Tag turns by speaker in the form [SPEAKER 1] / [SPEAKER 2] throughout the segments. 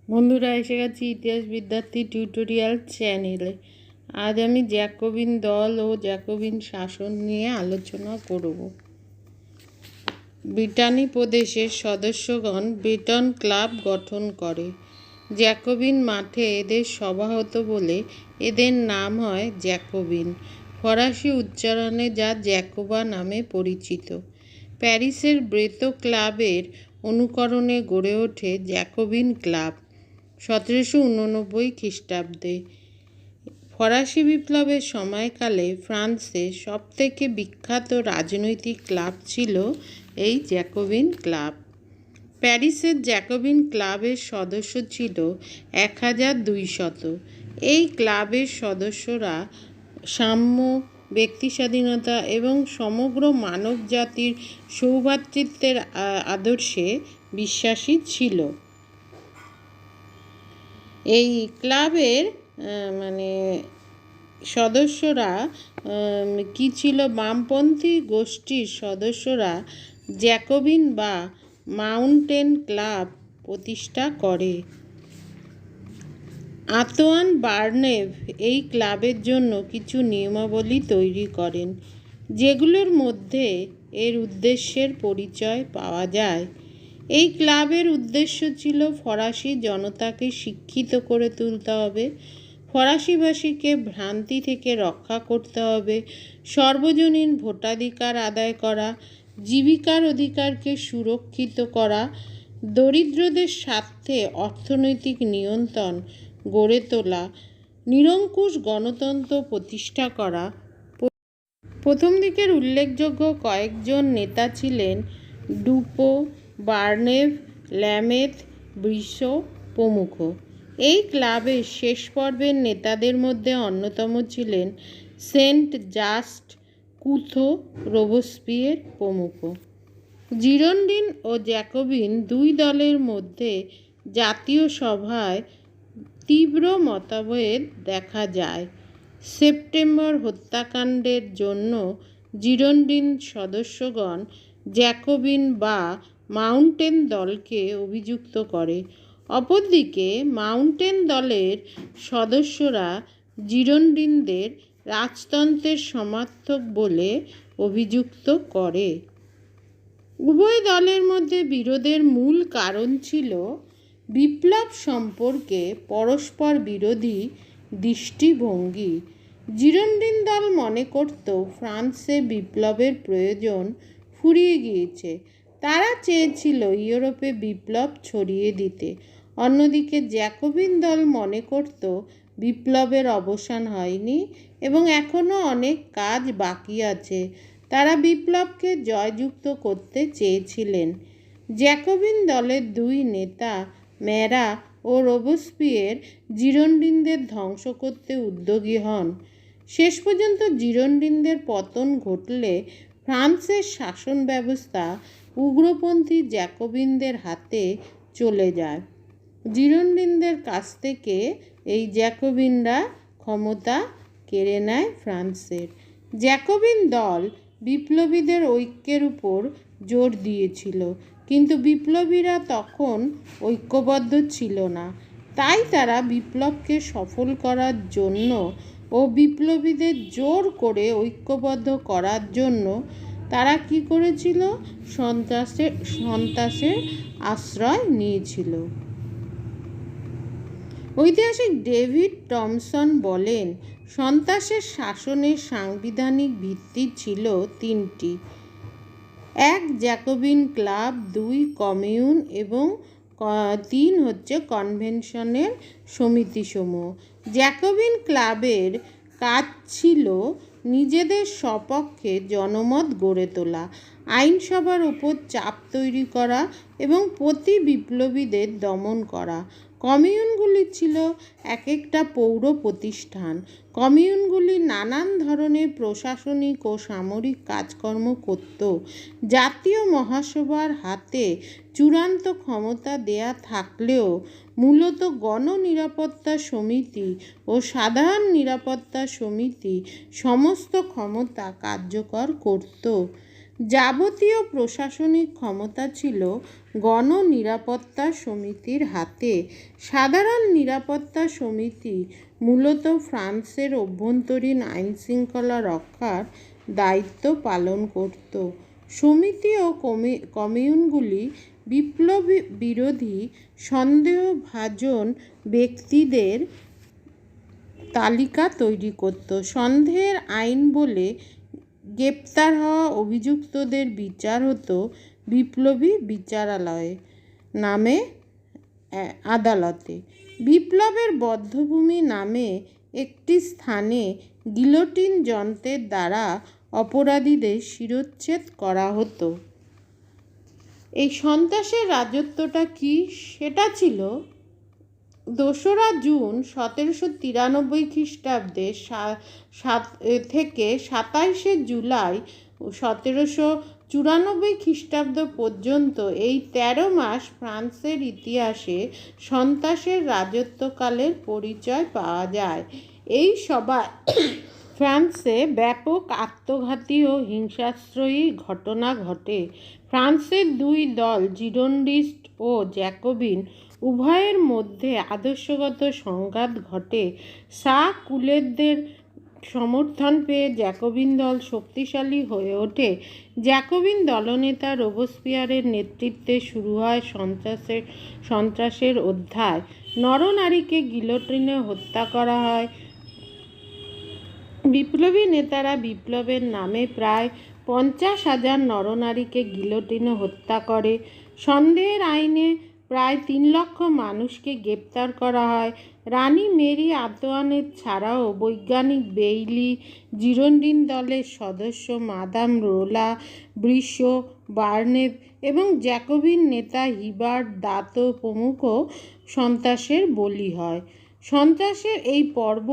[SPEAKER 1] বন্ধুরা, এসে গেছি ইতিহাস বিদ্যার্থী টিউটোরিয়াল চ্যানেলে। আজ আমি জ্যাকোবিন দল ও জ্যাকোবিন শাসন নিয়ে আলোচনা করব। ব্রিটানি প্রদেশের সদস্যগণ ব্রিটন ক্লাব গঠন করে। জ্যাকোবিন মাঠে এদের সভা হতো বলে এদের নাম হয় জ্যাকোবিন। ফরাসি উচ্চারণে যা জ্যাকোবা নামে পরিচিত। প্যারিসের ব্রেতো ক্লাবের অনুকরণে গড়ে ওঠে জ্যাকোবিন ক্লাব 1789 খ্রিস্টাব্দে। ফরাসি বিপ্লবের সময়কালে ফ্রান্সে সবথেকে বিখ্যাত রাজনৈতিক ক্লাব ছিল এই জ্যাকোবিন ক্লাব। প্যারিসের জ্যাকোবিন ক্লাবের সদস্য ছিল 1200। এই ক্লাবের সদস্যরা সাম্য, ব্যক্তি স্বাধীনতা এবং সমগ্র মানব জাতির সৌভ্রাতৃত্বের আদর্শে বিশ্বাসী ছিল। এই ক্লাবের সদস্যরা কি ছিল? বামপন্থী গোষ্ঠীর সদস্যরা জ্যাকোবিন বা মাউন্টেন ক্লাব প্রতিষ্ঠা করে। আন্তোয়ান বার্নেভ এই ক্লাবের জন্য কিছু নিয়মাবলী তৈরি করেন, যেগুলোর মধ্যে এর উদ্দেশ্যের পরিচয় পাওয়া যায়। এই ক্লাবের উদ্দেশ্য ছিল ফরাসি জনতাকে শিক্ষিত করে তুলতে হবে, ফরাসিভাষীকে ভ্রান্তি থেকে রক্ষা করতে হবে, সর্বজনীন ভোটাধিকার আদায় করা, জীবিকার অধিকারকে সুরক্ষিত করা, দরিদ্রদের স্বার্থে অর্থনৈতিক নিয়ন্ত্রণ গড়ে তোলা, নিরঙ্কুশ গণতন্ত্র প্রতিষ্ঠা করা। প্রথম দিকের উল্লেখযোগ্য কয়েকজন নেতা ছিলেন ডুপো, বার্নেভ, ল্যামেথ, ব্রিসো প্রমুখ। এই ক্লাবের শেষ পর্বের নেতাদের মধ্যে অন্যতম ছিলেন সেন্ট জাস্ট, কুথো, রোবসপিয়ের প্রমুখ। জিরোন্ডিন ও জ্যাকোবিন দুই দলের মধ্যে জাতীয় সভায় তীব্র মতভেদ দেখা যায়। সেপ্টেম্বর হত্যাকাণ্ডের জন্য জিরোন্ডিন সদস্যগণ জ্যাকোবিন বা মাউন্টেন দলকে অভিযুক্ত করে। অপরদিকে মাউন্টেন দলের সদস্যরা জিরোন্ডিনদের রাজতন্ত্রের সমর্থক বলে অভিযুক্ত করে। উভয় দলের মধ্যে বিরোধের মূল কারণ ছিল বিপ্লব সম্পর্কে পরস্পর বিরোধী দৃষ্টিভঙ্গি। জিরোন্ডিন দল মনে করত ফ্রান্সে বিপ্লবের প্রয়োজন ফুরিয়ে গিয়েছে। তারা চেয়েছিল ইউরোপে বিপ্লব ছড়িয়ে দিতে। অন্যদিকে জ্যাকোবিন দল মনে করত বিপ্লবের অবসান হয়নি এবং এখনও অনেক কাজ বাকি আছে। তারা বিপ্লবকে জয়যুক্ত করতে চেয়েছিলেন। জ্যাকোবিন দলের দুই নেতা ম্যারা ও রোবসপিয়ের জিরোন্ডিনদের ধ্বংস করতে উদ্যোগী হন। শেষ পর্যন্ত জিরোন্ডিনদের পতন ঘটলে ফ্রান্সের শাসন ব্যবস্থা উগ্রপন্থী জ্যাকোবিনদের হাতে চলে যায়। জিরোন্ডিনদের কাছ থেকে এই জ্যাকোবিনরা ক্ষমতা কেড়ে নেয় ফ্রান্সের। জ্যাকোবিন দল বিপ্লবীদের ঐক্যের উপর জোর দিয়েছিল, কিন্তু বিপ্লবীরা তখন ঐক্যবদ্ধ ছিল না। তাই তারা বিপ্লবকে সফল করার জন্য ও বিপ্লবীদের জোর করে ঐক্যবদ্ধ করার জন্য তারা কি করেছিল? সন্ত্রাসের আশ্রয় নিয়েছিল। ঐতিহাসিক ডেভিড টমসন বলেন, সন্ত্রাসের শাসনের সাংবিধানিক ভিত্তি ছিল তিনটি: 1 জ্যাকোবিন ক্লাব, 2 কমিউন এবং 3 কনভেনশনের সমিতিসমূহ। জ্যাকোবিন ক্লাবের কাজ ছিল নিজেদের সপক্ষে জনমত গড়ে তোলা, আইনসভার উপর চাপ তৈরি করা এবং প্রতি বিপ্লবীদের দমন করা। কমিউনগুলি ছিল এক একটা পৌর প্রতিষ্ঠান। কমিউনগুলি নানান ধরনের প্রশাসনিক ও সামরিক কাজকর্ম করত। জাতীয় মহাসভার হাতে চূড়ান্ত ক্ষমতা দেয়া থাকলেও মূলত গণনিরাপত্তা সমিতি ও সাধারণ নিরাপত্তা সমিতি সমস্ত ক্ষমতা কার্যকর করত। যাবতীয় প্রশাসনিক ক্ষমতা ছিল গণ নিরাপত্তা সমিতির হাতে। সাধারণ নিরাপত্তা সমিতি মূলত ফ্রান্সের অভ্যন্তরীণ আইনশৃঙ্খলা রক্ষার দায়িত্ব পালন করত। সমিতি ও কমিউনগুলি বিপ্লব বিরোধী সন্দেহভাজন ব্যক্তিদের তালিকা তৈরি করত। সন্দেহের আইন বলে গ্রেপ্তার হওয়া অভিযুক্তদের বিচার হতো বিপ্লবী বিচারালয়ে নামে আদালতে। বিপ্লবের বধ্যভূমি নামে একটি স্থানে গিলোটিন যন্ত্রের দ্বারা অপরাধীদের শিরচ্ছেদ করা হতো। এই সন্ত্রাসের রাজত্বটা কি? সেটা ছিল 2রা জুন 1793 খ্রিস্টাব্দে থেকে 27শে জুলাই 1794 খ্রিস্টাব্দ পর্যন্ত এই 13 মাস ফ্রান্সের ইতিহাসে সন্ত্রাসের রাজত্বকালের পরিচয় পাওয়া যায়। এই সময় ফ্রান্সে ব্যাপক আত্মঘাতী ও হিংসাত্মক ঘটনা ঘটে। ফ্রান্সের দুই দল জিরোন্ডিস্ট ও জ্যাকোবিন উভয়ের মধ্যে আদর্শগত সংঘাত ঘটে। কুলেরদের সমর্থন পেয়ে জ্যাকোবিন দল শক্তিশালী হয়ে ওঠে। জ্যাকোবিন দলনেতা রোবসপিয়ারের নেতৃত্বে শুরু হয় সন্ত্রাসের অধ্যায়। নরনারীকে গিলোটিনে হত্যা করা হয়। বিপ্লবী নেতারা বিপ্লবের নামে প্রায় 50,000 নরনারীকে গিলোটিনে হত্যা করে। সন্দেহের আইনে প্রায় 3 লক্ষ মানুষকে গ্রেপ্তার করা হয়। রানী মেরি আন্তোয়ানেট ছাড়াও বৈজ্ঞানিক বেইলি, জিরোন্ডিন দলের সদস্য মাদাম রোলা, ব্রিশো, বার্নেভ এবং জ্যাকোবিন নেতা হিবার্ট দাতো প্রমুখ সন্ত্রাসের বলি হয়। সন্ত্রাসের এই পর্ব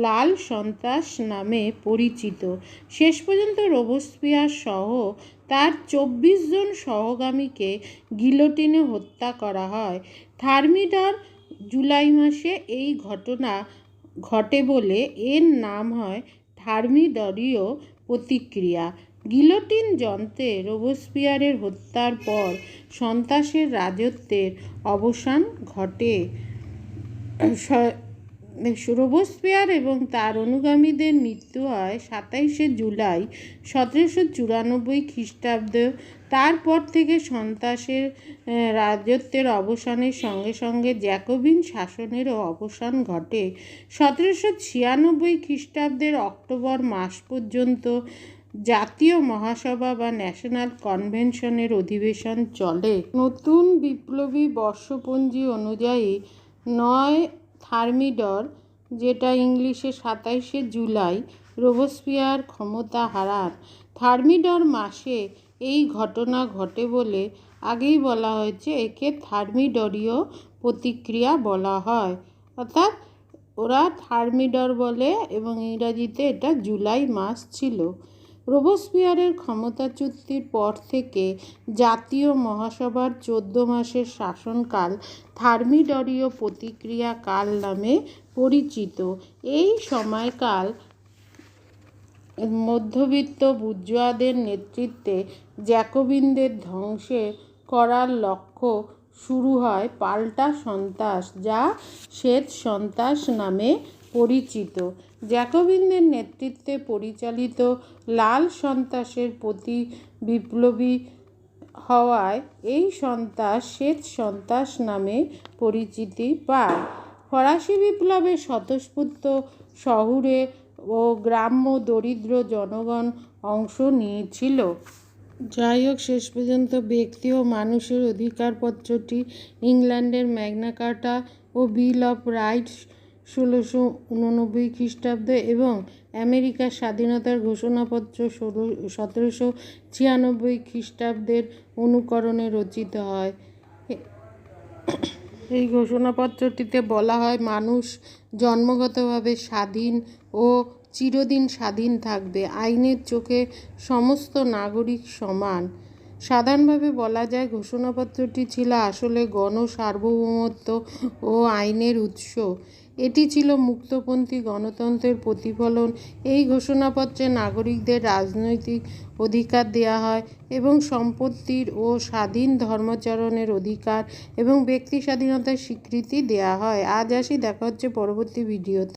[SPEAKER 1] লাল সন্ত্রাস নামে পরিচিত। শেষ পর্যন্ত রোবসপিয়ার সহ তার 24 জন সহগামীকে গিলোটিনে হত্যা করা হয়। থার্মিডর জুলাই মাসে এই ঘটনা ঘটে বলে এর নাম হয় থার্মিডরীয় প্রতিক্রিয়া। গিলোটিন যন্ত্রে রোবসপিয়ারের হত্যার পর সন্ত্রাসের রাজত্বের অবসান ঘটে। রোবসপিয়ার এবং তার অনুগামীদের মৃত্যু হয় 27শে জুলাই 1794 খ্রিস্টাব্দ। তারপর থেকে সন্ত্রাসের রাজত্বের অবসানের সঙ্গে সঙ্গে জ্যাকোবিন শাসনেরও অবসান ঘটে। 1796 খ্রিস্টাব্দের অক্টোবর মাস পর্যন্ত জাতীয় মহাসভা বা ন্যাশনাল কনভেনশনের অধিবেশন চলে। নতুন বিপ্লবী বর্ষপঞ্জি অনুযায়ী 9 থার্মিডর, যেটা ইংলিশে 27শে জুলাই, রোবসপিয়ার ক্ষমতা হারান। থার্মিডর মাসে এই ঘটনা ঘটে বলে আগেই বলা হয়েছে, একে থার্মিডরীয় প্রতিক্রিয়া বলা হয়। অর্থাৎ ওরা থার্মিডর বলে এবং ইংরাজিতে এটা জুলাই মাস ছিল। রোবসপিয়ারের ক্ষমতাচ্যুতির পর থেকে জাতীয় মহাসভার 14 মাসের শাসনকাল থার্মিডরীয় প্রতিক্রিয়া কাল নামে পরিচিত। এই সময়কাল মধ্যবিত্ত বুর্জোয়াদের নেতৃত্বে জ্যাকোবিনদের ধ্বংস করার লক্ষ্য শুরু হয় পাল্টা সন্ত্রাস, যা শ্বেত সন্ত্রাস নামে পরিচিত। জ্যাকোবিনদের নেতৃত্বে পরিচালিত লাল সন্ত্রাসের প্রতি বিপ্লবী হওয়ায় এই সন্ত্রাস শ্বেত সন্ত্রাস নামে পরিচিতি পায়। ফরাসি বিপ্লবে স্বতঃস্ফূর্ত শহুরে ও গ্রাম্য দরিদ্র জনগণ অংশ নিয়েছিল। যাই হোক, শেষ পর্যন্ত ব্যক্তি ও মানুষের অধিকারপত্রটি ইংল্যান্ডের ম্যাগনা কার্টা ও বিল অফ রাইটস 1689 খ্রিস্টাব্দ এবং আমেরিকার স্বাধীনতার ঘোষণাপত্র 1796 খ্রিস্টাব্দের অনুকরণে রচিত হয়। এই ঘোষণাপত্রটিতে বলা হয়, মানুষ জন্মগতভাবে স্বাধীন ও চিরদিন স্বাধীন থাকবে। আইনের চোখে সমস্ত নাগরিক সমান। সাধারণভাবে বলা যায় ঘোষণাপত্রটি ছিল আসলে গণসার্বভৌমত্ব ও আইনের উৎস। এটি ছিল মুক্তপন্থী গণতন্ত্রের প্রতিফলন। এই ঘোষণাপত্রে নাগরিকদের রাজনৈতিক অধিকার দেওয়া হয় এবং সম্পত্তির ও স্বাধীন ধর্মাচরণের অধিকার এবং ব্যক্তি স্বাধীনতার স্বীকৃতি দেওয়া হয়। আজ আসি, দেখা হচ্ছে পরবর্তী ভিডিওতে।